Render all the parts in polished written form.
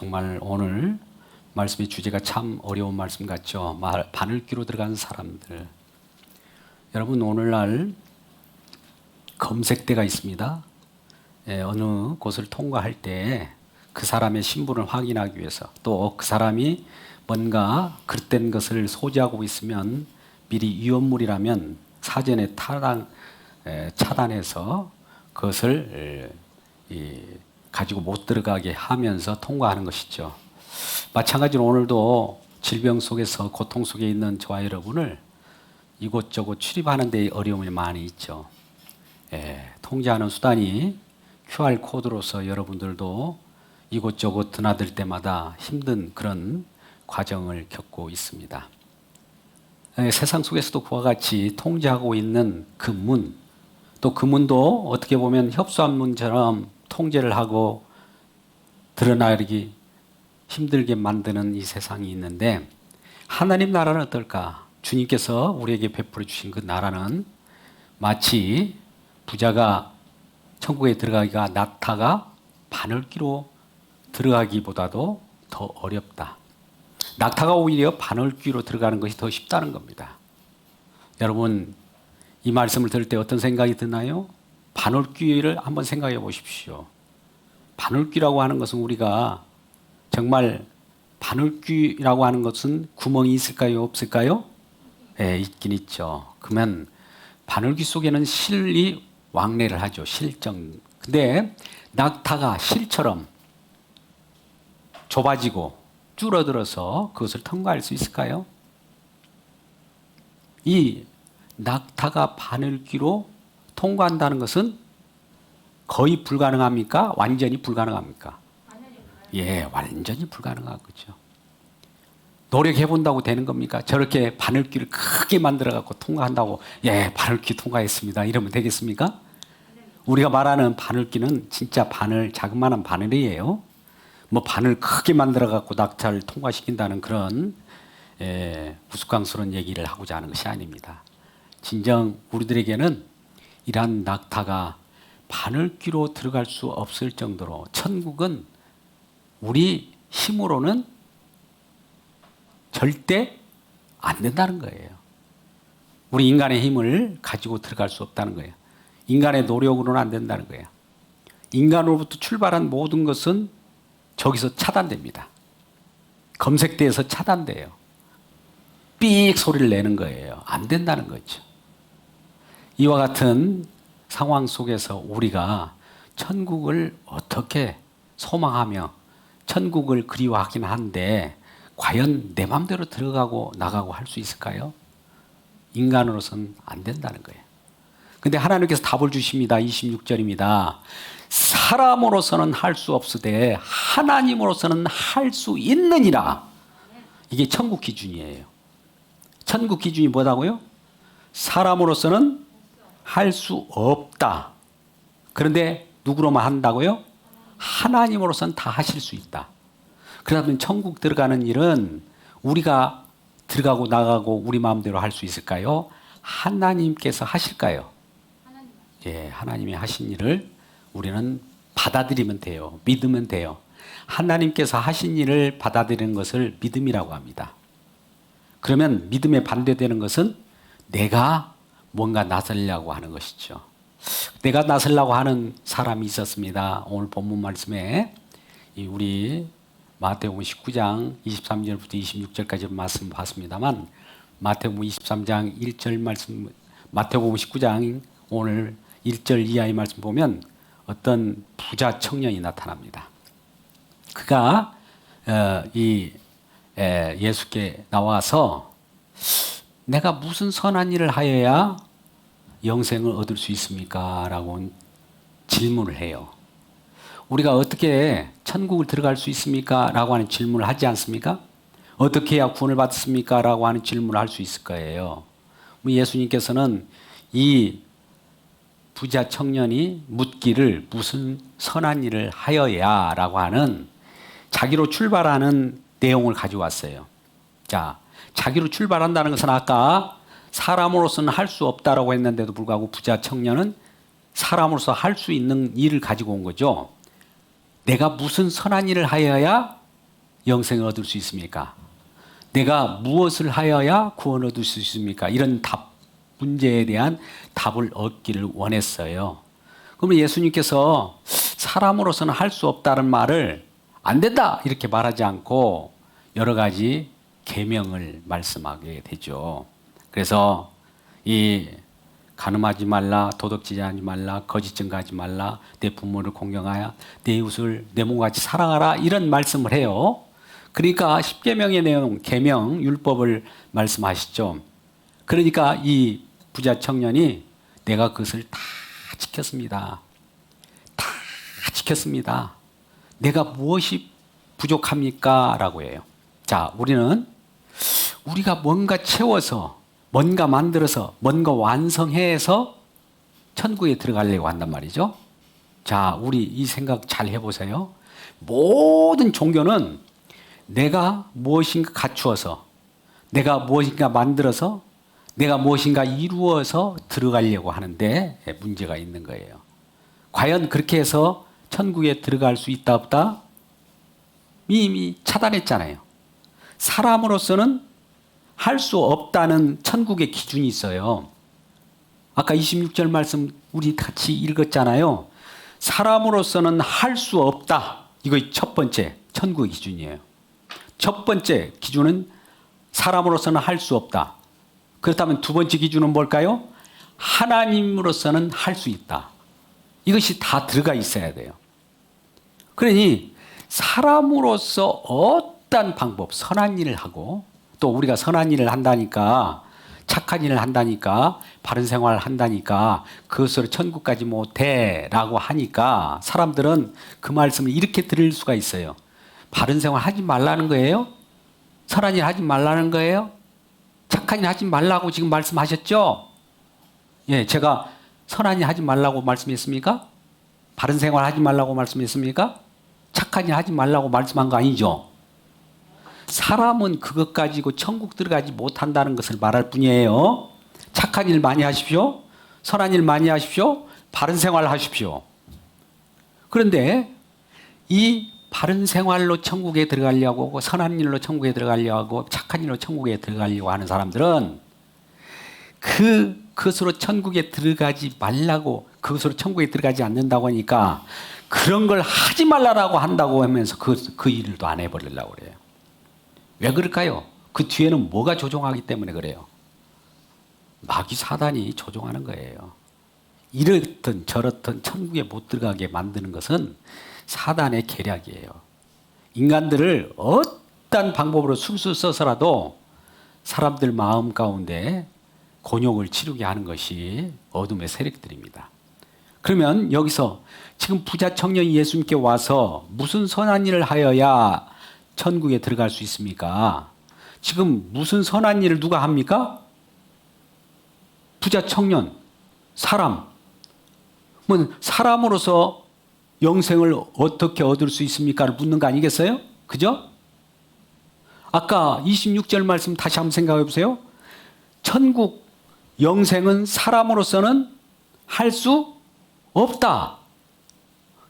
정말 오늘 말씀의 주제가 참 어려운 말씀 같죠. 바늘귀로 들어간 사람들. 여러분, 오늘날 검색대가 있습니다. 어느 곳을 통과할 때 그 사람의 신분을 확인하기 위해서, 또 그 사람이 뭔가 그릇된 것을 소지하고 있으면 미리 위험물이라면 사전에 차단해서 그것을 가지고 못 들어가게 하면서 통과하는 것이죠. 마찬가지로 오늘도 질병 속에서 고통 속에 있는 저와 여러분을 이곳저곳 출입하는 데 어려움이 많이 있죠. 통제하는 수단이 QR코드로서 여러분들도 이곳저곳 드나들 때마다 힘든 그런 과정을 겪고 있습니다. 세상 속에서도 그와 같이 통제하고 있는 그 문, 또 그 문도 어떻게 보면 협소한 문처럼 통제를 하고 드러나기 힘들게 만드는 이 세상이 있는데, 하나님 나라는 어떨까? 주님께서 우리에게 베풀어 주신 그 나라는 마치 부자가 천국에 들어가기가 낙타가 바늘귀로 들어가기보다도 더 어렵다. 낙타가 오히려 바늘귀로 들어가는 것이 더 쉽다는 겁니다. 여러분, 이 말씀을 들을 때 어떤 생각이 드나요? 바늘귀를 한번 생각해 보십시오. 바늘귀라고 하는 것은 우리가 정말 바늘귀라고 하는 것은 구멍이 있을까요? 없을까요? 네, 있긴 있죠. 그러면 바늘귀 속에는 실이 왕래를 하죠. 실정. 근데 낙타가 실처럼 좁아지고 줄어들어서 그것을 통과할 수 있을까요? 이 낙타가 바늘귀로 통과한다는 것은 거의 불가능합니까? 완전히 불가능합니까? 예, 완전히 불가능한 거죠. 노력해 본다고 되는 겁니까? 저렇게 바늘귀를 크게 만들어 갖고 통과한다고, 예, 바늘귀 통과했습니다, 이러면 되겠습니까? 우리가 말하는 바늘귀는 진짜 바늘, 자그마한 바늘이에요. 뭐 바늘 크게 만들어 갖고 낙타를 통과시킨다는 그런 우스꽝스러운 얘기를 하고자 하는 것이 아닙니다. 진정 우리들에게는 이러한 낙타가 바늘귀로 들어갈 수 없을 정도로 천국은 우리 힘으로는 절대 안 된다는 거예요. 우리 인간의 힘을 가지고 들어갈 수 없다는 거예요. 인간의 노력으로는 안 된다는 거예요. 인간으로부터 출발한 모든 것은 저기서 차단됩니다. 검색대에서 차단돼요. 삑 소리를 내는 거예요. 안 된다는 거죠. 이와 같은 상황 속에서 우리가 천국을 어떻게 소망하며 천국을 그리워하긴 한데 과연 내 마음대로 들어가고 나가고 할 수 있을까요? 인간으로서는 안 된다는 거예요. 근데 하나님께서 답을 주십니다. 26절입니다. 사람으로서는 할 수 없으되 하나님으로서는 할 수 있느니라. 이게 천국 기준이에요. 천국 기준이 뭐라고요? 사람으로서는 할 수 없다. 그런데 누구로만 한다고요? 하나님으로서는 다 하실 수 있다. 그러면 천국 들어가는 일은 우리가 들어가고 나가고 우리 마음대로 할 수 있을까요? 하나님께서 하실까요? 예, 하나님이 하신 일을 우리는 받아들이면 돼요. 믿으면 돼요. 하나님께서 하신 일을 받아들이는 것을 믿음이라고 합니다. 그러면 믿음에 반대되는 것은 내가 뭔가 나서려고 하는 것이죠. 내가 나서려고 하는 사람이 있었습니다. 오늘 본문 말씀에 우리 마태복음 19장 23절부터 26절까지 말씀 봤습니다만, 마태복음 23장 1절 말씀, 마태복음 19장 오늘 1절 이하의 말씀 보면 어떤 부자 청년이 나타납니다. 그가 예수께 나와서 내가 무슨 선한 일을 하여야 영생을 얻을 수 있습니까? 라고 질문을 해요. 우리가 어떻게 천국을 들어갈 수 있습니까? 라고 하는 질문을 하지 않습니까? 어떻게 해야 구원을 받습니까? 라고 하는 질문을 할 수 있을 거예요. 예수님께서는 이 부자 청년이 묻기를 무슨 선한 일을 하여야 라고 하는 자기로 출발하는 내용을 가지고 왔어요. 자, 자기로 출발한다는 것은 아까 사람으로서는 할 수 없다라고 했는데도 불구하고 부자 청년은 사람으로서 할 수 있는 일을 가지고 온 거죠. 내가 무슨 선한 일을 하여야 영생을 얻을 수 있습니까? 내가 무엇을 하여야 구원을 얻을 수 있습니까? 이런 문제에 대한 답을 얻기를 원했어요. 그러면 예수님께서 사람으로서는 할 수 없다는 말을 안 된다 이렇게 말하지 않고 여러 가지 계명을 말씀하게 되죠. 그래서 이 간음하지 말라, 도둑질하지 말라, 거짓 증거하지 말라, 내 부모를 공경하여 내 이웃을 내 몸같이 사랑하라 이런 말씀을 해요. 그러니까 십계명의 내용, 계명, 율법을 말씀하시죠. 그러니까 이 부자 청년이 내가 그것을 다 지켰습니다. 다 지켰습니다. 내가 무엇이 부족합니까? 라고 해요. 자, 우리가 뭔가 채워서, 뭔가 만들어서, 뭔가 완성해서 천국에 들어가려고 한단 말이죠. 자, 우리 이 생각 잘 해보세요. 모든 종교는 내가 무엇인가 갖추어서, 내가 무엇인가 만들어서, 내가 무엇인가 이루어서 들어가려고 하는데 문제가 있는 거예요. 과연 그렇게 해서 천국에 들어갈 수 있다 없다? 이미 차단했잖아요. 사람으로서는 할 수 없다는 천국의 기준이 있어요. 아까 26절 말씀 우리 같이 읽었잖아요. 사람으로서는 할 수 없다. 이거 첫 번째 천국의 기준이에요. 첫 번째 기준은 사람으로서는 할 수 없다. 그렇다면 두 번째 기준은 뭘까요? 하나님으로서는 할 수 있다. 이것이 다 들어가 있어야 돼요. 그러니 사람으로서 어떤 방법, 선한 일을 하고 또 우리가 선한 일을 한다니까, 착한 일을 한다니까, 바른 생활을 한다니까 그것으로 천국까지 못해라고 하니까 사람들은 그 말씀을 이렇게 들을 수가 있어요. 바른 생활 하지 말라는 거예요? 선한 일 하지 말라는 거예요? 착한 일 하지 말라고 지금 말씀하셨죠? 예, 제가 선한 일 하지 말라고 말씀했습니까? 바른 생활 하지 말라고 말씀했습니까? 착한 일 하지 말라고 말씀한 거 아니죠? 사람은 그것 가지고 천국 들어가지 못한다는 것을 말할 뿐이에요. 착한 일 많이 하십시오. 선한 일 많이 하십시오. 바른 생활 하십시오. 그런데 그 바른 생활로 천국에 들어가려고 하고 선한 일로 천국에 들어가려고 하고 착한 일로 천국에 들어가려고 하는 사람들은 그것으로 천국에 들어가지 말라고, 그것으로 천국에 들어가지 않는다고 하니까 그런 걸 하지 말라고 한다고 하면서 그 일을 또 안 해버리려고 그래요. 왜 그럴까요? 그 뒤에는 뭐가 조종하기 때문에 그래요. 마귀 사단이 조종하는 거예요. 이렇든 저렇든 천국에 못 들어가게 만드는 것은 사단의 계략이에요. 인간들을 어떤 방법으로 술술 써서라도 사람들 마음 가운데 곤욕을 치르게 하는 것이 어둠의 세력들입니다. 그러면 여기서 지금 부자 청년이 예수님께 와서 무슨 선한 일을 하여야 천국에 들어갈 수 있습니까? 지금 무슨 선한 일을 누가 합니까? 부자 청년, 사람. 사람으로서 영생을 어떻게 얻을 수 있습니까를 묻는 거 아니겠어요? 그죠? 아까 26절 말씀 다시 한번 생각해 보세요. 천국 영생은 사람으로서는 할 수 없다.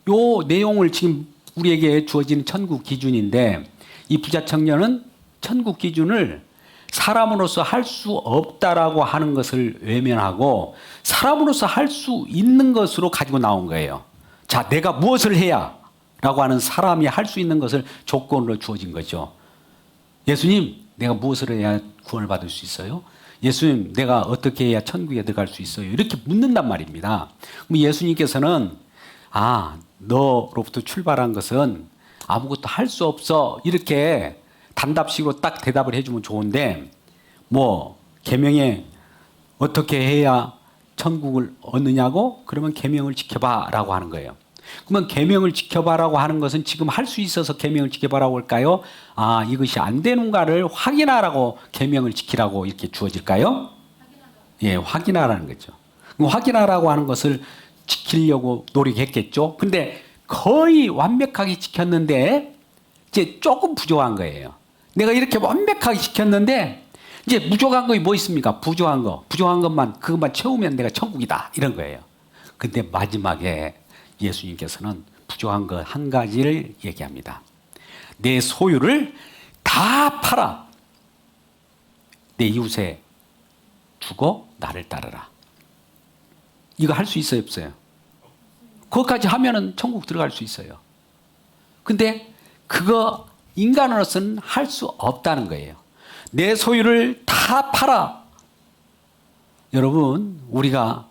요 내용을 지금 우리에게 주어지는 천국 기준인데 이 부자 청년은 천국 기준을 사람으로서 할 수 없다라고 하는 것을 외면하고 사람으로서 할 수 있는 것으로 가지고 나온 거예요. 자, 내가 무엇을 해야 라고 하는 사람이 할 수 있는 것을 조건으로 주어진 거죠. 예수님, 내가 무엇을 해야 구원을 받을 수 있어요? 예수님, 내가 어떻게 해야 천국에 들어갈 수 있어요? 이렇게 묻는단 말입니다. 그럼 예수님께서는 너로부터 출발한 것은 아무것도 할 수 없어. 이렇게 단답식으로 딱 대답을 해주면 좋은데 계명에 어떻게 해야 천국을 얻느냐고? 그러면 계명을 지켜봐라고 하는 거예요. 그러면 계명을 지켜봐라고 하는 것은 지금 할 수 있어서 계명을 지켜봐라고 할까요? 이것이 안 되는가를 확인하라고 계명을 지키라고 이렇게 주어질까요? 예, 확인하라는 거죠. 그럼 확인하라고 하는 것을 지키려고 노력했겠죠. 근데 거의 완벽하게 지켰는데 이제 조금 부족한 거예요. 내가 이렇게 완벽하게 지켰는데 이제 부족한 거 뭐 있습니까? 부족한 것만 그것만 채우면 내가 천국이다 이런 거예요. 근데 마지막에 예수님께서는 부족한 것 한 가지를 얘기합니다. 내 소유를 다 팔아 내 이웃에 주고 나를 따르라. 이거 할 수 있어요, 없어요? 그것까지 하면은 천국 들어갈 수 있어요. 근데 그거 인간으로서는 할 수 없다는 거예요. 내 소유를 다 팔아. 여러분, 우리가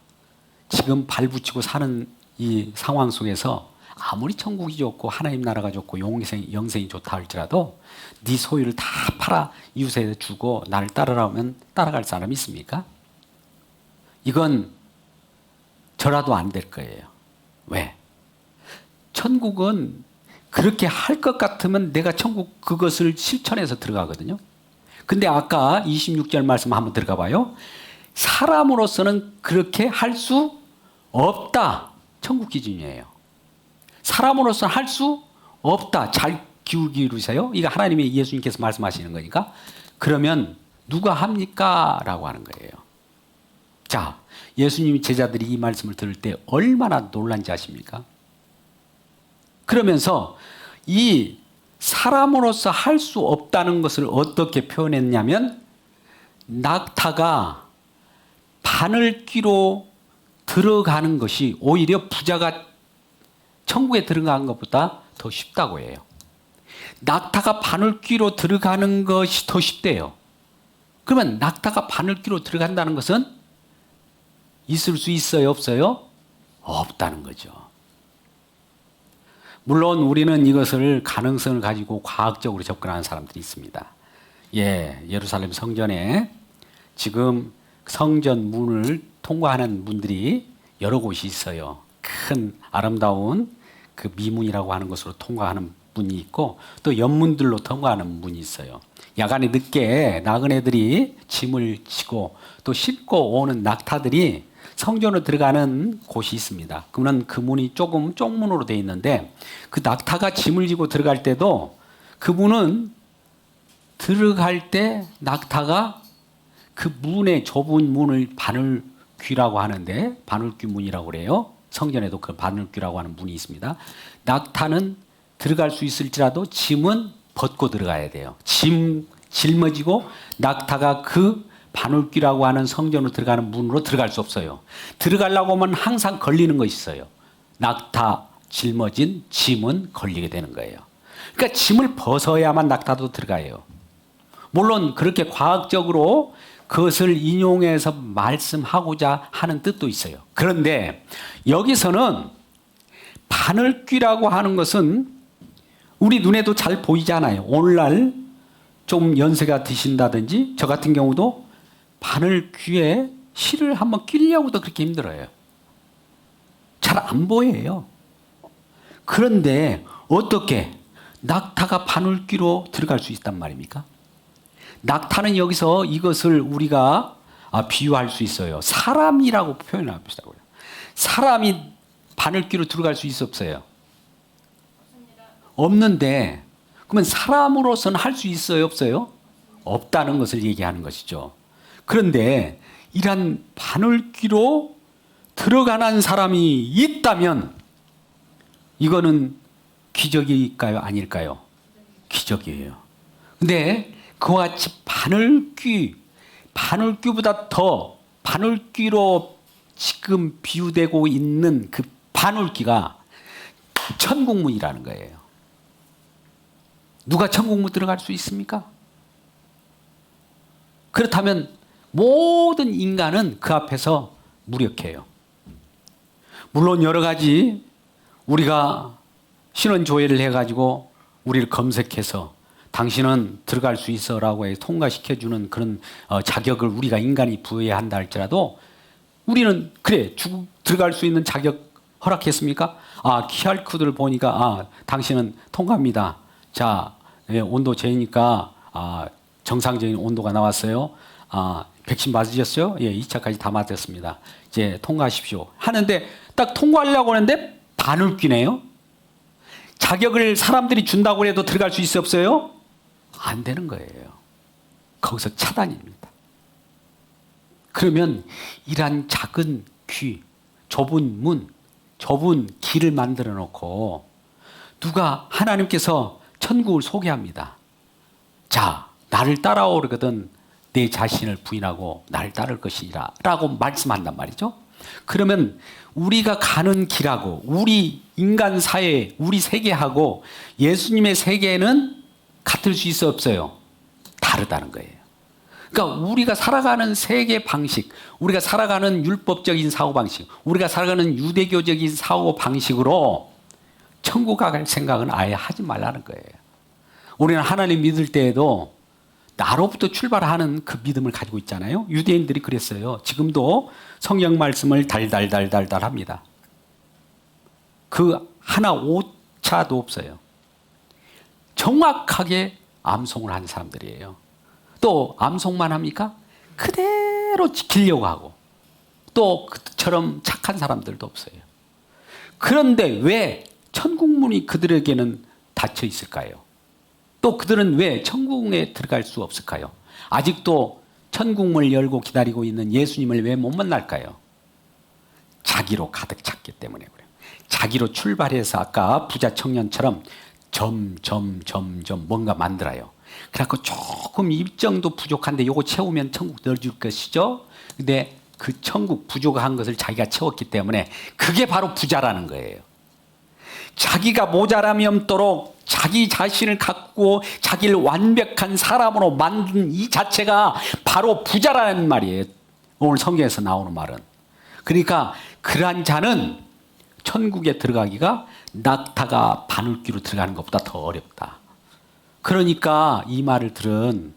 지금 발붙이고 사는 이 상황 속에서 아무리 천국이 좋고 하나님 나라가 좋고 영생이 좋다 할지라도 네 소유를 다 팔아 이웃에 주고 나를 따르라면 따라갈 사람이 있습니까? 이건 저라도 안 될 거예요. 왜? 천국은 그렇게 할 것 같으면 내가 천국 그것을 실천해서 들어가거든요. 근데 아까 26절 말씀 한번 들어가 봐요. 사람으로서는 그렇게 할 수 없다. 천국 기준이에요. 사람으로서 할 수 없다. 잘 기울이세요. 이거 하나님의 예수님께서 말씀하시는 거니까. 그러면 누가 합니까? 라고 하는 거예요. 자, 예수님 제자들이 이 말씀을 들을 때 얼마나 놀란지 아십니까? 그러면서 이 사람으로서 할 수 없다는 것을 어떻게 표현했냐면 낙타가 바늘귀로 들어가는 것이 오히려 부자가 천국에 들어가는 것보다 더 쉽다고 해요. 낙타가 바늘귀로 들어가는 것이 더 쉽대요. 그러면 낙타가 바늘귀로 들어간다는 것은 있을 수 있어요, 없어요? 없다는 거죠. 물론 우리는 이것을 가능성을 가지고 과학적으로 접근하는 사람들이 있습니다. 예루살렘 성전에 지금 성전 문을 통과하는 문들이 여러 곳이 있어요. 큰 아름다운 그 미문이라고 하는 것으로 통과하는 문이 있고 또 옆문들로 통과하는 문이 있어요. 야간에 늦게 나그네들이 짐을 지고 또 싣고 오는 낙타들이 성전으로 들어가는 곳이 있습니다. 그러면 그 문이 조금 쪽문으로 되어 있는데 그 낙타가 짐을 지고 들어갈 때도 그 문은 들어갈 때 낙타가 그 문의 좁은 문을 바늘귀라고 하는데 바늘귀 문이라고 그래요. 성전에도 그 바늘귀라고 하는 문이 있습니다. 낙타는 들어갈 수 있을지라도 짐은 벗고 들어가야 돼요. 짊어지고 낙타가 그 바늘귀라고 하는 성전으로 들어가는 문으로 들어갈 수 없어요. 들어가려고 하면 항상 걸리는 것이 있어요. 낙타 짊어진 짐은 걸리게 되는 거예요. 그러니까 짐을 벗어야만 낙타도 들어가요. 물론 그렇게 과학적으로 그것을 인용해서 말씀하고자 하는 뜻도 있어요. 그런데 여기서는 바늘귀라고 하는 것은 우리 눈에도 잘 보이잖아요. 오늘날 좀 연세가 드신다든지 저 같은 경우도 바늘귀에 실을 한번 끼려고도 그렇게 힘들어요. 잘 안 보여요. 그런데 어떻게 낙타가 바늘귀로 들어갈 수 있단 말입니까? 낙타는 여기서 이것을 우리가 비유할 수 있어요. 사람이라고 표현합시다. 사람이 바늘귀로 들어갈 수 있어 없어요? 없는데 그러면 사람으로서는 할 수 있어요 없어요? 없다는 것을 얘기하는 것이죠. 그런데 이런 바늘귀로 들어가는 사람이 있다면 이거는 기적일까요? 아닐까요? 기적이에요. 근데 그와 같이 바늘귀보다 더 바늘귀로 지금 비유되고 있는 그 바늘귀가 천국문이라는 거예요. 누가 천국문 들어갈 수 있습니까? 그렇다면 모든 인간은 그 앞에서 무력해요. 물론 여러 가지 우리가 신원조회를 해가지고 우리를 검색해서 당신은 들어갈 수 있어라고 해서 통과시켜주는 그런 자격을 우리가 인간이 부여해야 한다 할지라도 우리는 그래 들어갈 수 있는 자격 허락했습니까? QR코드를 보니까 당신은 통과합니다. 자, 온도 재니까 정상적인 온도가 나왔어요. 백신 맞으셨어요? 2차까지 다 맞았습니다. 이제 통과하십시오. 하는데 딱 통과하려고 하는데 바늘귀네요. 자격을 사람들이 준다고 해도 들어갈 수 있어 없어요? 안 되는 거예요. 거기서 차단입니다. 그러면 이러한 작은 귀, 좁은 문, 좁은 길을 만들어 놓고 누가 하나님께서 천국을 소개합니다. 자, 나를 따라오거든 내 자신을 부인하고 나를 따를 것이라 라고 말씀한단 말이죠. 그러면 우리가 가는 길하고 우리 인간 사회, 우리 세계하고 예수님의 세계는 같을 수 있어 없어요? 다르다는 거예요. 그러니까 우리가 살아가는 세계 방식, 우리가 살아가는 율법적인 사고 방식, 우리가 살아가는 유대교적인 사고 방식으로 천국 갈 생각은 아예 하지 말라는 거예요. 우리는 하나님 믿을 때에도 나로부터 출발하는 그 믿음을 가지고 있잖아요. 유대인들이 그랬어요. 지금도 성경 말씀을 달달달달달 합니다. 그 하나 오차도 없어요. 정확하게 암송을 하는 사람들이에요. 또 암송만 합니까? 그대로 지키려고 하고 또 그처럼 착한 사람들도 없어요. 그런데 왜 천국문이 그들에게는 닫혀 있을까요? 또 그들은 왜 천국에 들어갈 수 없을까요? 아직도 천국문을 열고 기다리고 있는 예수님을 왜 못 만날까요? 자기로 가득 찼기 때문에 그래요. 자기로 출발해서 아까 부자 청년처럼 점점 뭔가 만들어요. 그래갖고 조금 일정도 부족한데 요거 채우면 천국 넣어줄 것이죠. 근데 그 천국 부족한 것을 자기가 채웠기 때문에 그게 바로 부자라는 거예요. 자기가 모자람이 없도록 자기 자신을 갖고 자기를 완벽한 사람으로 만든 이 자체가 바로 부자라는 말이에요. 오늘 성경에서 나오는 말은. 그러니까 그러한 자는 천국에 들어가기가 낙타가 바늘귀로 들어가는 것보다 더 어렵다. 그러니까 이 말을 들은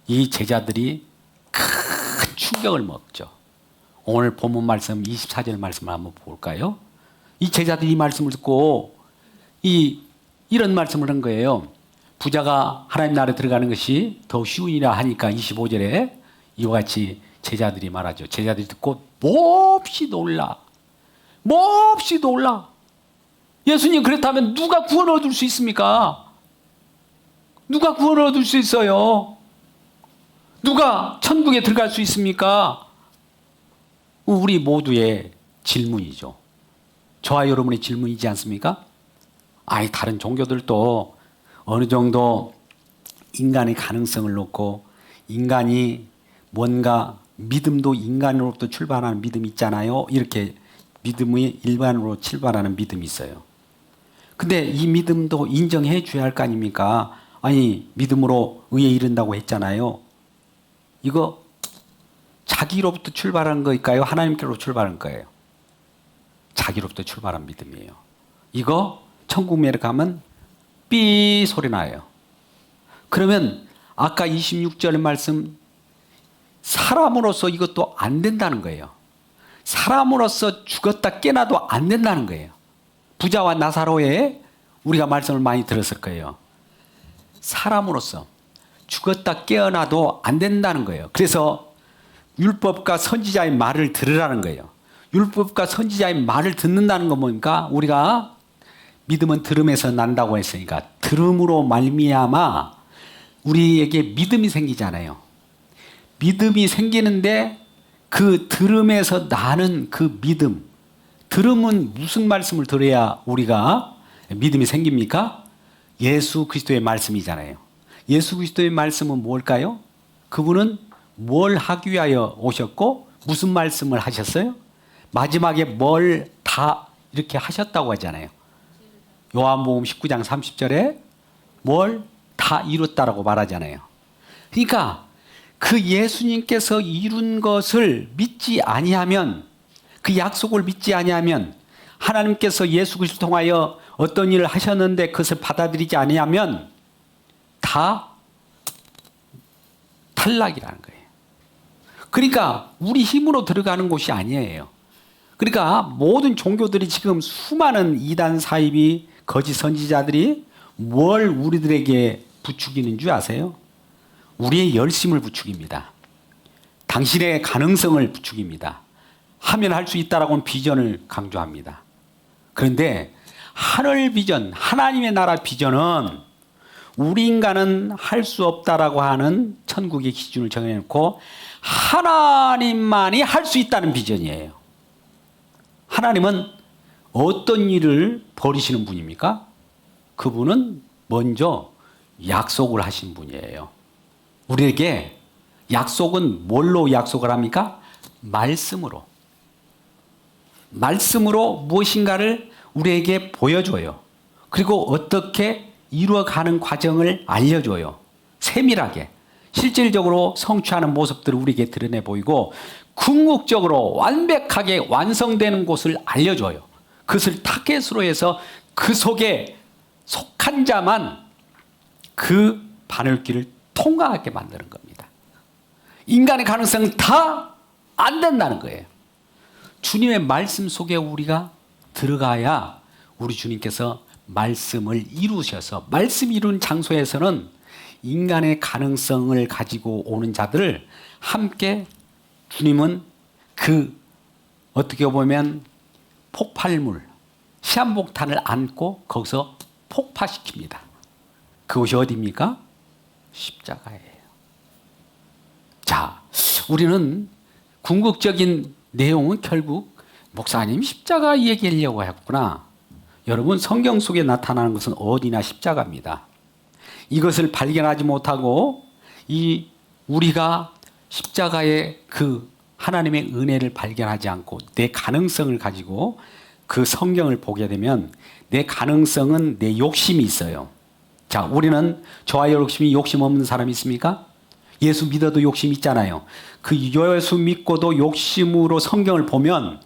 이 제자들이 큰 충격을 먹죠. 오늘 본문 말씀 24절 말씀을 한번 볼까요? 이 제자들이 이 말씀을 듣고 이런 말씀을 한 거예요. 부자가 하나님 나라에 들어가는 것이 더 쉬우니라 하니까 25절에 이와 같이 제자들이 말하죠. 제자들이 듣고 몹시 놀라. 예수님 그렇다면 누가 구원 얻을 수 있습니까? 누가 구원 얻을 수 있어요? 누가 천국에 들어갈 수 있습니까? 우리 모두의 질문이죠. 저와 여러분의 질문이지 않습니까? 아니 다른 종교들도 어느 정도 인간의 가능성을 놓고 인간이 뭔가 믿음도 인간으로부터 출발하는 믿음이 있잖아요. 이렇게 믿음이 일반으로 출발하는 믿음이 있어요. 근데 이 믿음도 인정해 줘야 할 거 아닙니까? 아니 믿음으로 의에 이른다고 했잖아요. 이거 자기로부터 출발한 거일까요? 하나님께로 출발한 거예요? 자기로부터 출발한 믿음이에요. 이거 천국에 가면 삐 소리 나요. 그러면 아까 26절 말씀 사람으로서 이것도 안 된다는 거예요. 사람으로서 죽었다 깨나도 안 된다는 거예요. 부자와 나사로의 우리가 말씀을 많이 들었을 거예요. 사람으로서 죽었다 깨어나도 안 된다는 거예요. 그래서 율법과 선지자의 말을 들으라는 거예요. 율법과 선지자의 말을 듣는다는 건 뭡니까? 우리가 믿음은 들음에서 난다고 했으니까 들음으로 말미암아 우리에게 믿음이 생기잖아요. 믿음이 생기는데 그 들음에서 나는 그 믿음, 들음은 무슨 말씀을 들어야 우리가 믿음이 생깁니까? 예수 그리스도의 말씀이잖아요. 예수 그리스도의 말씀은 뭘까요? 그분은 뭘 하기 위하여 오셨고 무슨 말씀을 하셨어요? 마지막에 뭘 다 이렇게 하셨다고 하잖아요. 요한복음 19장 30절에 뭘 다 이뤘다라고 말하잖아요. 그러니까 그 예수님께서 이룬 것을 믿지 아니하면, 그 약속을 믿지 아니하면, 하나님께서 예수 그리스도를 통하여 어떤 일을 하셨는데 그것을 받아들이지 아니하면 다 탈락이라는 거예요. 그러니까 우리 힘으로 들어가는 곳이 아니에요. 그러니까 모든 종교들이 지금 수많은 이단 사입이 거짓 선지자들이 뭘 우리들에게 부추기는 줄 아세요? 우리의 열심을 부추깁니다. 당신의 가능성을 부추깁니다. 하면 할 수 있다라고는 비전을 강조합니다. 그런데 하늘 비전, 하나님의 나라 비전은 우리 인간은 할 수 없다라고 하는 천국의 기준을 정해놓고 하나님만이 할 수 있다는 비전이에요. 하나님은 어떤 일을 벌이시는 분입니까? 그분은 먼저 약속을 하신 분이에요. 우리에게 약속은 뭘로 약속을 합니까? 말씀으로. 말씀으로 무엇인가를 우리에게 보여줘요. 그리고 어떻게 이루어가는 과정을 알려줘요. 세밀하게. 실질적으로 성취하는 모습들을 우리에게 드러내 보이고 궁극적으로 완벽하게 완성되는 곳을 알려줘요. 그것을 타겟으로 해서 그 속에 속한 자만 그 바늘길을 통과하게 만드는 겁니다. 인간의 가능성은 다 안 된다는 거예요. 주님의 말씀 속에 우리가 들어가야 우리 주님께서 말씀을 이루셔서 말씀 이룬 장소에서는 인간의 가능성을 가지고 오는 자들을 함께 주님은 그 어떻게 보면 폭발물, 시한폭탄을 안고 거기서 폭파시킵니다. 그것이 어디입니까? 십자가예요. 자, 우리는 궁극적인 내용은 결국 목사님 십자가 얘기하려고 했구나. 여러분 성경 속에 나타나는 것은 어디나 십자가입니다. 이것을 발견하지 못하고 우리가 십자가의 그 하나님의 은혜를 발견하지 않고 내 가능성을 가지고 그 성경을 보게 되면 내 가능성은 내 욕심이 있어요. 자, 우리는 저와 욕심이 욕심 없는 사람이 있습니까? 예수 믿어도 욕심 있잖아요. 그 예수 믿고도 욕심으로 성경을 보면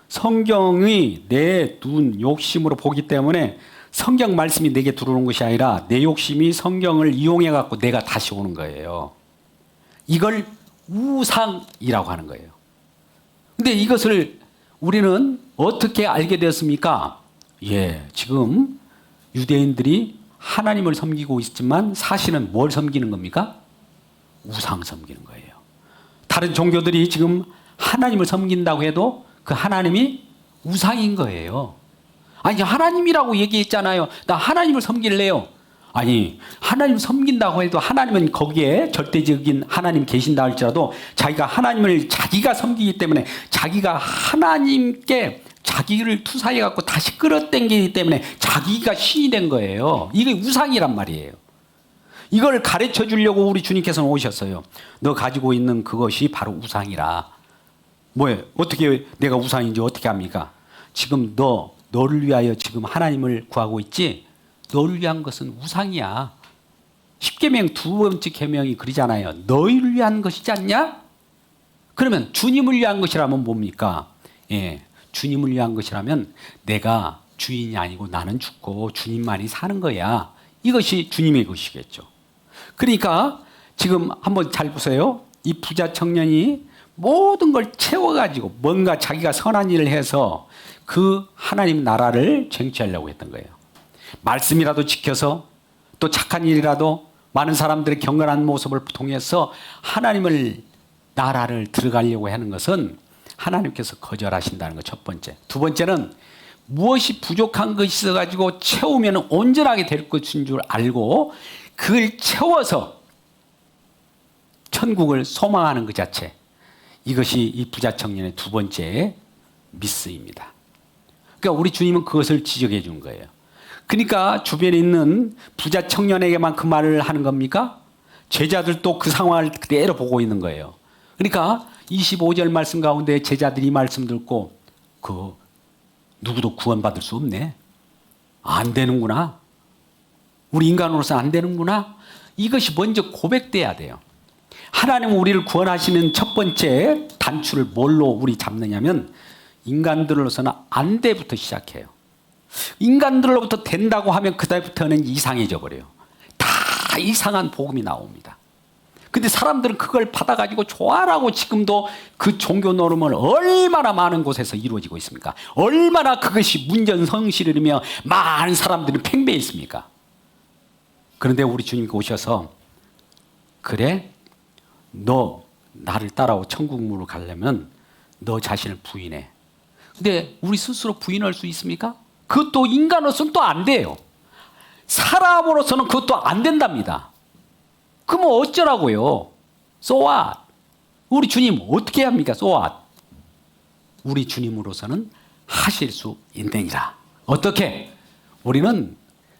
성경이 내 눈 욕심으로 보기 때문에 성경 말씀이 내게 들어오는 것이 아니라 내 욕심이 성경을 이용해 갖고 내가 다시 오는 거예요. 이걸 우상이라고 하는 거예요. 근데 이것을 우리는 어떻게 알게 되었습니까? 지금 유대인들이 하나님을 섬기고 있지만 사실은 뭘 섬기는 겁니까? 우상 섬기는 거예요. 다른 종교들이 지금 하나님을 섬긴다고 해도 그 하나님이 우상인 거예요. 아니, 하나님이라고 얘기했잖아요. 나 하나님을 섬길래요. 아니, 하나님 섬긴다고 해도 하나님은 거기에 절대적인 하나님 계신다 할지라도 자기가 하나님을 자기가 섬기기 때문에 자기가 하나님께 자기를 투사해 갖고 다시 끌어당기기 때문에 자기가 신이 된 거예요. 이게 우상이란 말이에요. 이걸 가르쳐 주려고 우리 주님께서는 오셨어요. 너 가지고 있는 그것이 바로 우상이라. 뭐예요? 어떻게 내가 우상인지 어떻게 합니까? 지금 너를 위하여 지금 하나님을 구하고 있지? 너를 위한 것은 우상이야. 십계명 두 번째 계명이 그러잖아요. 너희를 위한 것이지 않냐? 그러면 주님을 위한 것이라면 뭡니까? 주님을 위한 것이라면 내가 주인이 아니고 나는 죽고 주님만이 사는 거야. 이것이 주님의 것이겠죠. 그러니까 지금 한번 잘 보세요. 이 부자 청년이 모든 걸 채워가지고 뭔가 자기가 선한 일을 해서 그 하나님 나라를 쟁취하려고 했던 거예요. 말씀이라도 지켜서 또 착한 일이라도 많은 사람들의 경건한 모습을 통해서 하나님을 나라를 들어가려고 하는 것은 하나님께서 거절하신다는 거 첫 번째. 두 번째는 무엇이 부족한 것이 있어가지고 채우면 온전하게 될 것인 줄 알고 그걸 채워서 천국을 소망하는 그 자체. 이것이 이 부자 청년의 두 번째 미스입니다. 그러니까 우리 주님은 그것을 지적해 준 거예요. 그러니까 주변에 있는 부자 청년에게만 그 말을 하는 겁니까? 제자들도 그 상황을 그대로 보고 있는 거예요. 그러니까 25절 말씀 가운데 제자들이 이 말씀 듣고 누구도 구원받을 수 없네. 안 되는구나. 우리 인간으로서 안 되는구나. 이것이 먼저 고백돼야 돼요. 하나님은 우리를 구원하시는 첫 번째 단추를 뭘로 우리 잡느냐면 인간들로서는 안 돼부터 시작해요. 인간들로부터 된다고 하면 그다음부터는 이상해져 버려요. 다 이상한 복음이 나옵니다. 근데 사람들은 그걸 받아가지고 좋아라고 지금도 그 종교 노름을 얼마나 많은 곳에서 이루어지고 있습니까? 얼마나 그것이 문전성시이며 많은 사람들이 팽배해 있습니까? 그런데 우리 주님께 오셔서 그래? 너 나를 따라오 천국문으로 가려면 너 자신을 부인해. 근데 우리 스스로 부인할 수 있습니까? 그것도 인간으로서는 또 안 돼요. 사람으로서는 그것도 안 된답니다. 그럼 어쩌라고요? So what? 우리 주님 어떻게 합니까? So what? 우리 주님으로서는 하실 수 있느니라. 어떻게? 우리는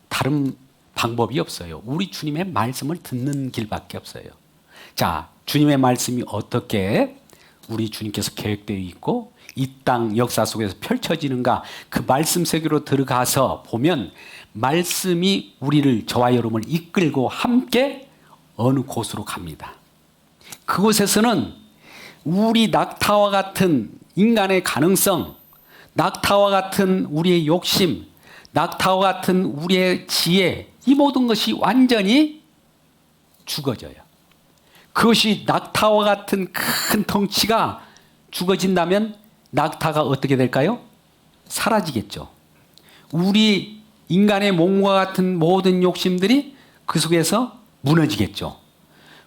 다른 방법이 없어요. 우리 주님의 말씀을 듣는 길밖에 없어요. 자, 주님의 말씀이 어떻게 우리 주님께서 계획되어 있고 이 땅 역사 속에서 펼쳐지는가, 그 말씀 세계로 들어가서 보면 말씀이 우리를, 저와 여러분을 이끌고 함께 어느 곳으로 갑니다. 그곳에서는 우리 낙타와 같은 인간의 가능성, 낙타와 같은 우리의 욕심, 낙타와 같은 우리의 지혜, 이 모든 것이 완전히 죽어져요. 그것이 낙타와 같은 큰 덩치가 죽어진다면 낙타가 어떻게 될까요? 사라지겠죠. 우리 인간의 몸과 같은 모든 욕심들이 그 속에서 무너지겠죠.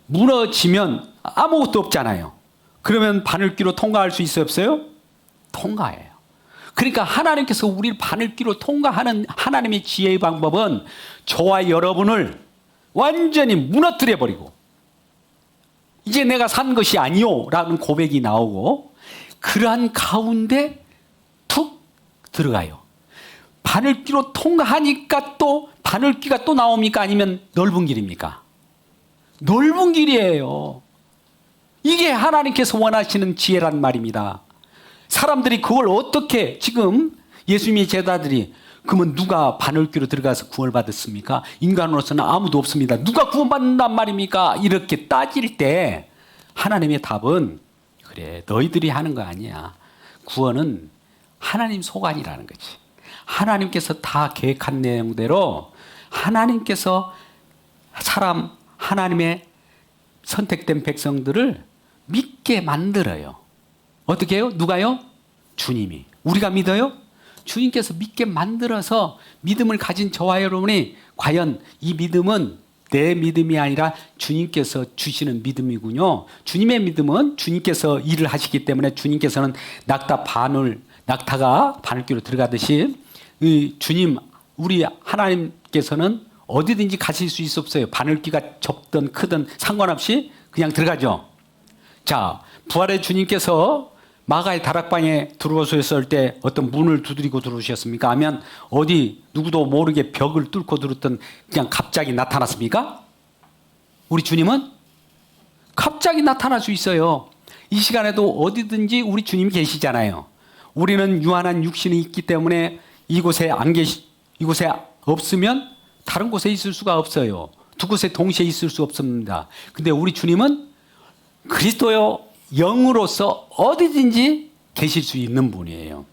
무너지면 아무것도 없잖아요. 그러면 바늘귀로 통과할 수 있어요, 없어요? 통과해요. 그러니까 하나님께서 우리를 바늘귀로 통과하는 하나님의 지혜의 방법은 저와 여러분을 완전히 무너뜨려 버리고, 이제 내가 산 것이 아니요 라는 고백이 나오고, 그러한 가운데 툭 들어가요. 바늘귀로 통과하니까 또 바늘귀가 또 나옵니까? 아니면 넓은 길입니까? 넓은 길이에요. 이게 하나님께서 원하시는 지혜란 말입니다. 사람들이 그걸 어떻게, 지금 예수님의 제자들이 그러면 누가 바늘귀로 들어가서 구원받았습니까? 인간으로서는 아무도 없습니다. 누가 구원받는단 말입니까? 이렇게 따질 때 하나님의 답은, 그래, 너희들이 하는 거 아니야. 구원은 하나님 소관이라는 거지. 하나님께서 다 계획한 내용대로 하나님께서 하나님의 선택된 백성들을 믿게 만들어요. 어떻게 해요? 누가요? 주님이. 우리가 믿어요? 주님께서 믿게 만들어서 믿음을 가진 저와 여러분이 과연 이 믿음은 내 믿음이 아니라 주님께서 주시는 믿음이군요. 주님의 믿음은 주님께서 일을 하시기 때문에, 주님께서는 낙타가 바늘귀로 들어가듯이 주님, 우리 하나님께서는 어디든지 가실 수 없어요. 바늘귀가 좁든 크든 상관없이 그냥 들어가죠. 자, 부활의 주님께서 마가의 다락방에 들어오셨을 때 어떤 문을 두드리고 들어오셨습니까? 아니면 어디 누구도 모르게 벽을 뚫고 들었던, 그냥 갑자기 나타났습니까? 우리 주님은 갑자기 나타날 수 있어요. 이 시간에도 어디든지 우리 주님이 계시잖아요. 우리는 유한한 육신이 있기 때문에 이곳에 없으면 다른 곳에 있을 수가 없어요. 두 곳에 동시에 있을 수 없습니다. 근데 우리 주님은 그리스도요 영으로서 어디든지 계실 수 있는 분이에요.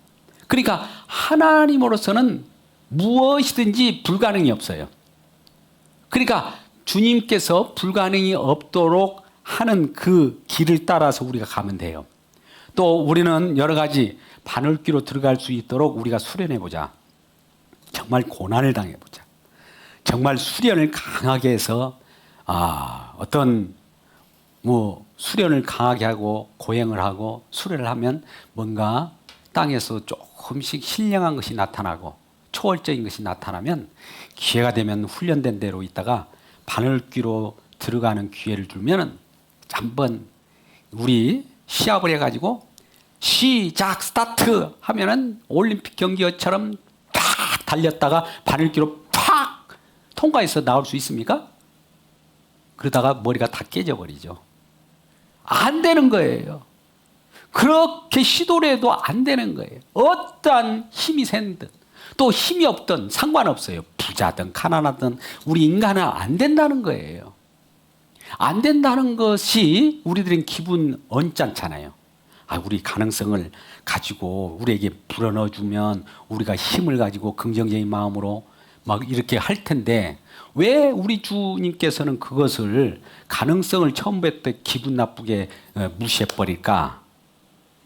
그러니까 하나님으로서는 무엇이든지 불가능이 없어요. 그러니까 주님께서 불가능이 없도록 하는 그 길을 따라서 우리가 가면 돼요. 또 우리는 여러 가지 바늘귀로 들어갈 수 있도록 우리가 수련해 보자. 정말 고난을 당해 보자. 정말 수련을 강하게 해서 어떤 수련을 강하게 하고 고행을 하고 수련을 하면 뭔가 땅에서 조금씩 신령한 것이 나타나고 초월적인 것이 나타나면 기회가 되면 훈련된 대로 있다가 바늘귀로 들어가는 기회를 주면은 한번 우리 시합을 해가지고 시작 스타트 하면은 올림픽 경기처럼 딱 달렸다가 바늘귀로 팍 통과해서 나올 수 있습니까? 그러다가 머리가 다 깨져버리죠. 안 되는 거예요. 그렇게 시도를 해도 안 되는 거예요. 어떠한 힘이 센든 또 힘이 없든 상관없어요. 부자든 가난하든 우리 인간은 안 된다는 거예요. 안 된다는 것이 우리들은 기분 언짢잖아요. 우리 가능성을 가지고 우리에게 불어넣어주면 우리가 힘을 가지고 긍정적인 마음으로 막 이렇게 할 텐데, 왜 우리 주님께서는 그것을 가능성을 처음 뵐 때 기분 나쁘게 무시해버릴까?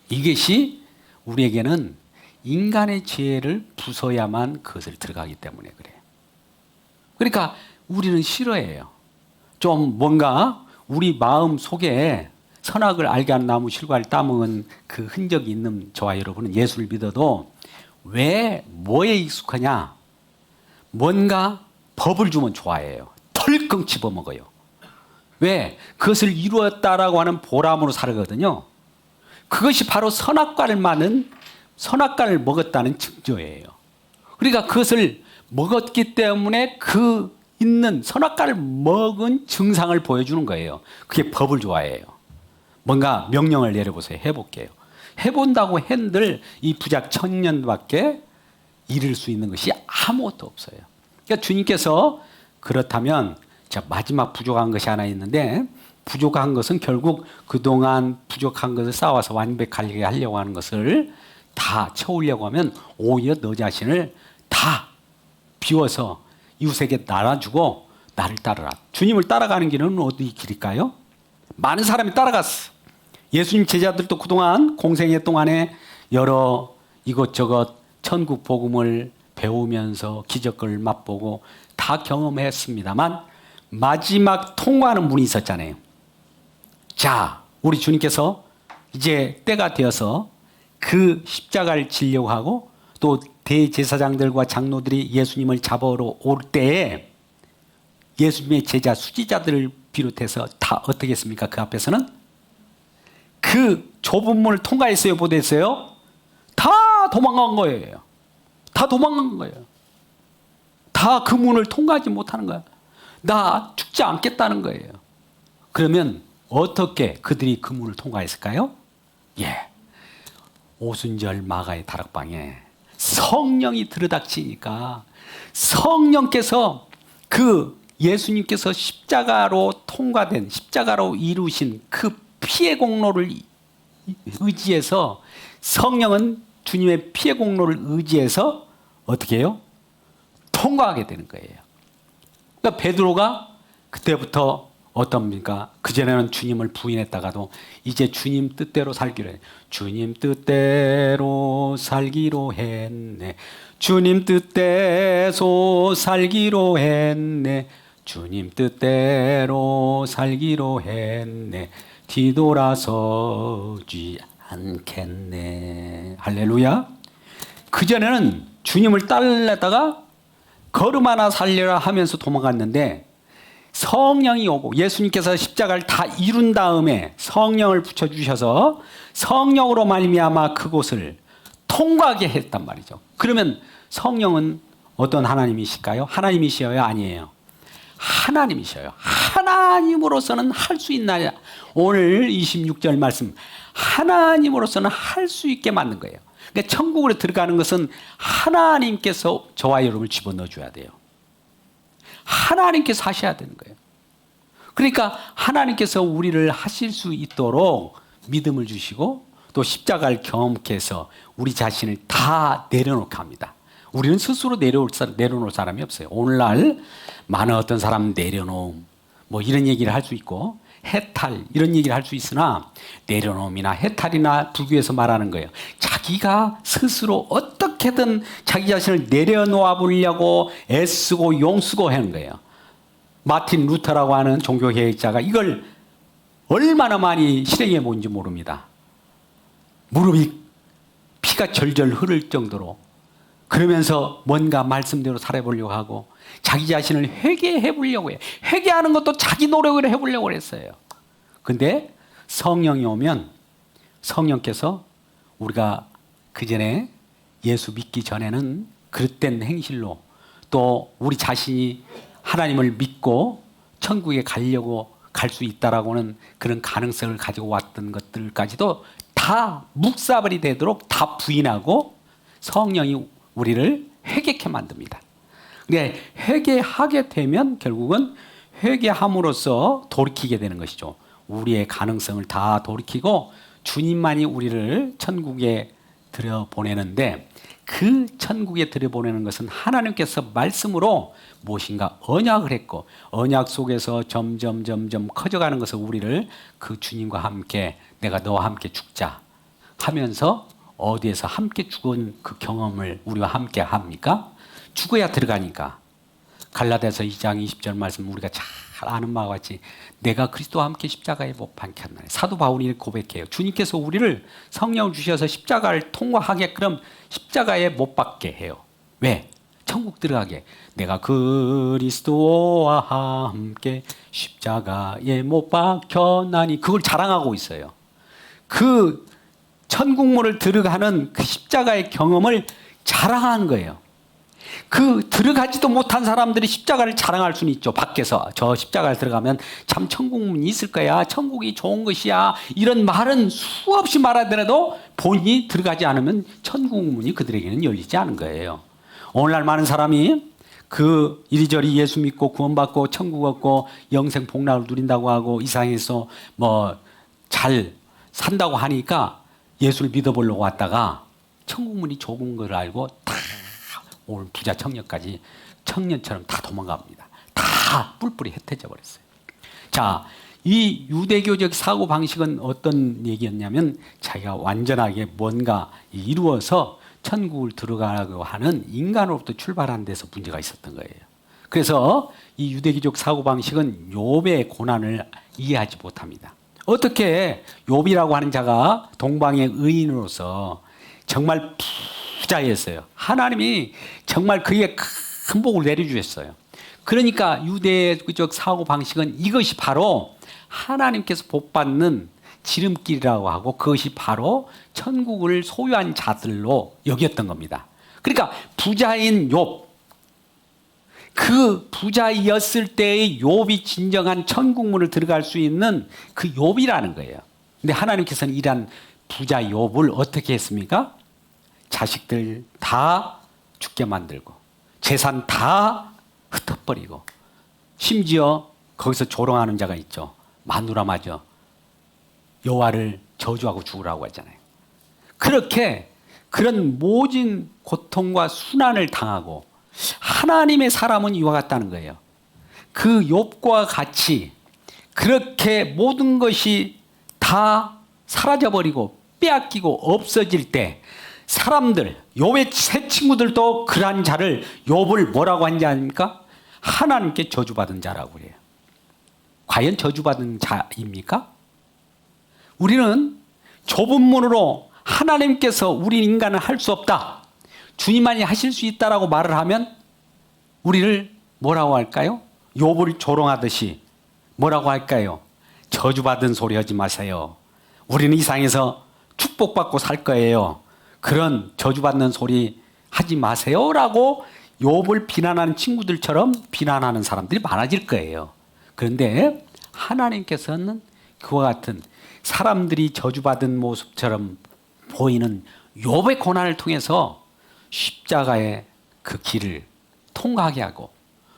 이것이 우리에게는 인간의 지혜를 부숴야만 그것을 들어가기 때문에 그래요. 그러니까 우리는 싫어해요. 좀 뭔가 우리 마음 속에 선악을 알게 하는 나무 실과를 따먹은 그 흔적이 있는 저와 여러분은 예수를 믿어도 왜 뭐에 익숙하냐? 뭔가 법을 주면 좋아해요. 털컹 집어먹어요. 왜? 그것을 이루었다라고 하는 보람으로 살거든요. 그것이 바로 선악과를 먹었다는 증거예요. 그러니까 그것을 먹었기 때문에 그 있는 선악과를 먹은 증상을 보여주는 거예요. 그게 법을 좋아해요. 뭔가 명령을 내려보세요. 해볼게요. 해본다고 한들 이 부작 천년밖에 이룰 수 있는 것이 아무것도 없어요. 그러니까 주님께서 그렇다면 자, 마지막 부족한 것이 하나 있는데, 부족한 것은 결국 그동안 부족한 것을 쌓아서 완벽하게 하려고 하는 것을 다 채우려고 하면 오히려 너 자신을 다 비워서 이웃에게 나눠주고 나를 따르라. 주님을 따라가는 길은 어디 길일까요? 많은 사람이 따라갔어. 예수님 제자들도 그동안 공생애 동안에 여러 이것저것 천국 복음을 배우면서 기적을 맛보고 다 경험했습니다만 마지막 통과하는 분이 있었잖아요. 자, 우리 주님께서 이제 때가 되어서 그 십자가를 지려고 하고 또 대제사장들과 장로들이 예수님을 잡으러 올 때에 예수님의 제자 수지자들을 비롯해서 다 어떻게 했습니까? 그 앞에서는 그 좁은 문을 통과했어요? 못했어요? 다 도망간 거예요. 다 도망간 거예요. 다 그 문을 통과하지 못하는 거예요. 나 죽지 않겠다는 거예요. 그러면 어떻게 그들이 그 문을 통과했을까요? 예, 오순절 마가의 다락방에 성령이 들이닥치니까 성령께서 그 예수님께서 십자가로 통과된, 십자가로 이루신 그 피의 공로를 의지해서, 성령은 주님의 피의 공로를 의지해서 어떻게 해요? 통과하게 되는 거예요. 그러니까 베드로가 그때부터 어떻습니까? 그전에는 주님을 부인했다가도 이제 주님 뜻대로 살기로 해. 주님 뜻대로 살기로 했네. 주님 뜻대로 살기로 했네. 주님 뜻대로 살기로 했네. 뒤돌아서지 않겠네. 할렐루야. 그전에는 주님을 따르려다가 걸음 하나 살려라 하면서 도망갔는데 성령이 오고 예수님께서 십자가를 다 이룬 다음에 성령을 붙여주셔서 성령으로 말미암아 그곳을 통과하게 했단 말이죠. 그러면 성령은 어떤 하나님이실까요? 하나님이시여요? 아니에요? 하나님이셔요. 하나님으로서는 할 수 있나요? 오늘 26절 말씀, 하나님으로서는 할 수 있게 만든 거예요. 그러니까 천국으로 들어가는 것은 하나님께서 저와 여러분을 집어넣어 줘야 돼요. 하나님께서 하셔야 되는 거예요. 그러니까 하나님께서 우리를 하실 수 있도록 믿음을 주시고 또 십자가를 경험케 해서 우리 자신을 다 내려놓게 합니다. 우리는 스스로 내려놓을 사람이 없어요. 오늘날 많은 어떤 사람 내려놓음 뭐 이런 얘기를 할 수 있고 해탈 이런 얘기를 할 수 있으나 내려놓음이나 해탈이나 불교에서 말하는 거예요. 자기가 스스로 어떻게든 자기 자신을 내려놓아 보려고 애쓰고 용쓰고 하는 거예요. 마틴 루터라고 하는 종교개혁자가 이걸 얼마나 많이 실행해 본지 모릅니다. 무릎이 피가 절절 흐를 정도로 그러면서 뭔가 말씀대로 살아보려고 하고 자기 자신을 회개해 보려고 해요. 회개하는 것도 자기 노력으로 해보려고 했어요. 근데 성령이 오면 성령께서 우리가 그전에 예수 믿기 전에는 그릇된 행실로 또 우리 자신이 하나님을 믿고 천국에 가려고 갈 수 있다라고는 그런 가능성을 가지고 왔던 것들까지도 다 묵사발이 되도록 다 부인하고 성령이 우리를 회개케 만듭니다. 근데 회개하게 되면 결국은 회개함으로써 돌이키게 되는 것이죠. 우리의 가능성을 다 돌이키고 주님만이 우리를 천국에 들여보내는데 그 천국에 들여보내는 것은 하나님께서 말씀으로 무엇인가 언약을 했고 언약 속에서 점점 커져가는 것을 우리를 그 주님과 함께 내가 너와 함께 죽자 하면서 어디에서 함께 죽은 그 경험을 우리와 함께 합니까? 죽어야 들어가니까. 갈라디아서 2장 20절 말씀 우리가 잘 아는 바와 같이 내가 그리스도와 함께 십자가에 못 박혔나니 사도 바울이 고백해요. 주님께서 우리를 성령을 주셔서 십자가를 통과하게끔 십자가에 못 박게 해요. 왜? 천국 들어가게. 내가 그리스도와 함께 십자가에 못 박혔나니 그걸 자랑하고 있어요. 그 천국문을 들어가는 그 십자가의 경험을 자랑한 거예요. 그 들어가지도 못한 사람들이 십자가를 자랑할 수는 있죠. 밖에서 저 십자가를 들어가면 참 천국문이 있을 거야. 천국이 좋은 것이야. 이런 말은 수없이 말하더라도 본인이 들어가지 않으면 천국문이 그들에게는 열리지 않은 거예요. 오늘날 많은 사람이 그 이리저리 예수 믿고 구원받고 천국 얻고 영생 복락을 누린다고 하고 이 세상에서 뭐 잘 산다고 하니까 예수를 믿어보려고 왔다가 천국문이 좁은 걸 알고 다 오늘 부자 청년까지 청년처럼 다 도망갑니다. 다 뿔뿔이 흩어져 버렸어요. 자, 이 유대교적 사고 방식은 어떤 얘기였냐면 자기가 완전하게 뭔가 이루어서 천국을 들어가려고 하는 인간으로부터 출발한 데서 문제가 있었던 거예요. 그래서 이 유대교적 사고 방식은 욥의 고난을 이해하지 못합니다. 어떻게 욥이라고 하는 자가 동방의 의인으로서 정말 부자였어요. 하나님이 정말 그에게 큰 복을 내려주셨어요. 그러니까 유대교적 사고 방식은 이것이 바로 하나님께서 복받는 지름길이라고 하고 그것이 바로 천국을 소유한 자들로 여겼던 겁니다. 그러니까 부자인 욥, 그 부자였을 때의 욥이 진정한 천국문을 들어갈 수 있는 그 욥이라는 거예요. 근데 하나님께서는 이러한 부자 욥을 어떻게 했습니까? 자식들 다 죽게 만들고 재산 다 흩어버리고 심지어 거기서 조롱하는 자가 있죠. 마누라마저 여호와를 저주하고 죽으라고 하잖아요. 그렇게 그런 모진 고통과 순환을 당하고 하나님의 사람은 이와 같다는 거예요. 그 욥과 같이 그렇게 모든 것이 다 사라져버리고 빼앗기고 없어질 때 사람들, 욥의 새 친구들도 그러한 자를 욥을 뭐라고 한지 아닙니까? 하나님께 저주받은 자라고 그래요. 과연 저주받은 자입니까? 우리는 좁은 문으로 하나님께서 우리 인간은 할 수 없다. 주님만이 하실 수 있다라고 말을 하면 우리를 뭐라고 할까요? 욥을 조롱하듯이 뭐라고 할까요? 저주받은 소리 하지 마세요. 우리는 이 세상에서 축복받고 살 거예요. 그런 저주받는 소리 하지 마세요라고 욥을 비난하는 친구들처럼 비난하는 사람들이 많아질 거예요. 그런데 하나님께서는 그와 같은 사람들이 저주받은 모습처럼 보이는 욥의 고난을 통해서 십자가의 그 길을 통과하게 하고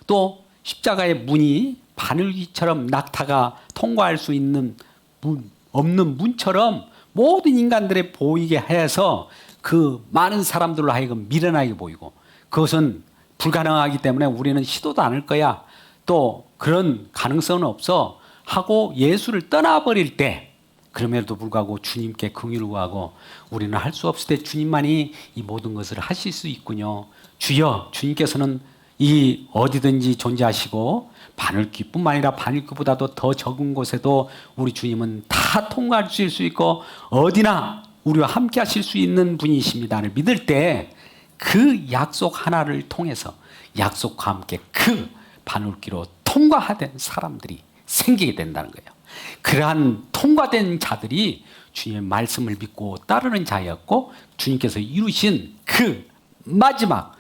또 십자가의 문이 바늘귀처럼 낙타가 통과할 수 있는 문, 없는 문처럼 모든 인간들에 보이게 해서 그 많은 사람들로 하여금 미련하게 보이고 그것은 불가능하기 때문에 우리는 시도도 않을 거야. 또 그런 가능성은 없어 하고 예수를 떠나버릴 때 그럼에도 불구하고 주님께 긍휼을 구하고 우리는 할 수 없을 때 주님만이 이 모든 것을 하실 수 있군요. 주여, 주님께서는 이 어디든지 존재하시고 바늘귀뿐만 아니라 바늘귀보다도 더 적은 곳에도 우리 주님은 다 통과하실 수 있고 어디나 우리와 함께 하실 수 있는 분이십니다를 믿을 때 그 약속 하나를 통해서 약속과 함께 그 바늘귀로 통과하던 사람들이 생기게 된다는 거예요. 그러한 통과된 자들이 주님의 말씀을 믿고 따르는 자였고 주님께서 이루신 그 마지막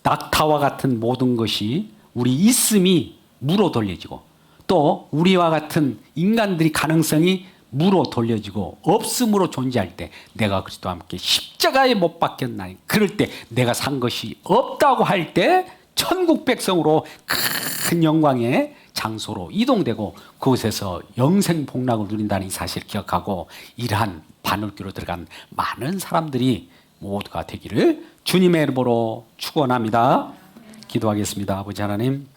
낙타와 같은 모든 것이 우리 있음이 무로 돌려지고 또 우리와 같은 인간들이 가능성이 무로 돌려지고 없음으로 존재할 때 내가 그리스도와 함께 십자가에 못 박혔나니 그럴 때 내가 산 것이 없다고 할 때 천국 백성으로 큰 영광의 장소로 이동되고 그곳에서 영생 복락을 누린다는 이 사실을 기억하고 이러한 바늘귀로 들어간 많은 사람들이 모두가 되기를 주님의 이름으로 축원합니다. 기도하겠습니다. 아버지 하나님,